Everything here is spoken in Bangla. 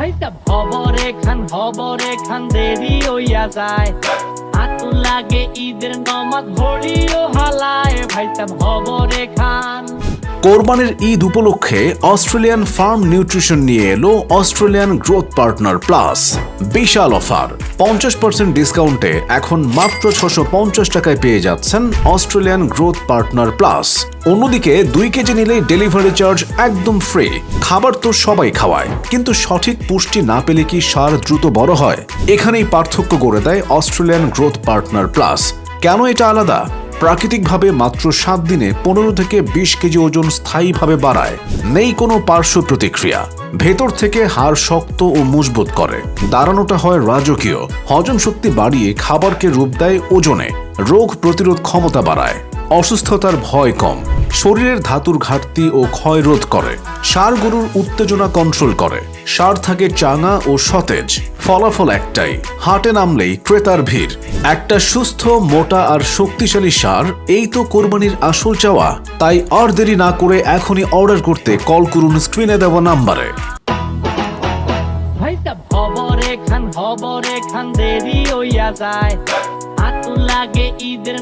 ভাইটা হবরে খান দেরি হইয়া যায়। হাতু লাগে ঈদের নমাজ ঘড়িও হালায়। ভাইটা হবরে খান। কোরবানির ঈদ উপলক্ষে অস্ট্রেলিয়ান ফার্ম নিউট্রিশন নিয়ে এলো অস্ট্রেলিয়ান গ্রোথ পার্টনার প্লাস। বিশাল অফার, 50% ডিসকাউন্টে এখন মাত্র 650 টাকায় পেয়ে যাচ্ছেন অস্ট্রেলিয়ান গ্রোথ পার্টনার প্লাস। অন্যদিকে 2 কেজি নিলেই ডেলিভারি চার্জ একদম ফ্রি। খাবার তো সবাই খাওয়ায়, কিন্তু সঠিক পুষ্টি না পেলে কি সার দ্রুত বড় হয়? এখানেই পার্থক্য গড়ে দেয় অস্ট্রেলিয়ান গ্রোথ পার্টনার প্লাস। কেন এটা আলাদা? প্রাকৃতিকভাবে মাত্র 7 দিনে 15 থেকে 20 কেজি ওজন স্থায়ীভাবে বাড়ায়। নেই কোনো পার্শ্ব প্রতিক্রিয়া। ভেতর থেকে হাড় শক্ত ও মজবুত করে। দাঁড়ানোটা হয় রাজকীয়। হজম শক্তি বাড়িয়ে খাবারকে রূপ দেয় ওজনে। রোগ প্রতিরোধ ক্ষমতা বাড়ায়। অসুস্থতার ভয় কম। শরীরের ধাতুর ঘাটতি ও ক্ষয় রোধ করে। ষাঁড় গরুর উত্তেজনা কন্ট্রোল করে। ষাঁড় থাকে চাঙা ও সতেজ। ফলাফল একটাই, হাটে নামলেই ক্রেতার ভিড়। একটা সুস্থ, মোটা আর শক্তিশালী ষাঁড়, এই তো কোরবানির আসল চাওয়া। তাই আর দেরি না করে এখনই অর্ডার করতে কল করুন স্ক্রিনে দেওয়া নাম্বারে। ভাইটা হবরে খান দেরি হইয়া যায়। হাতু লাগে ঈদের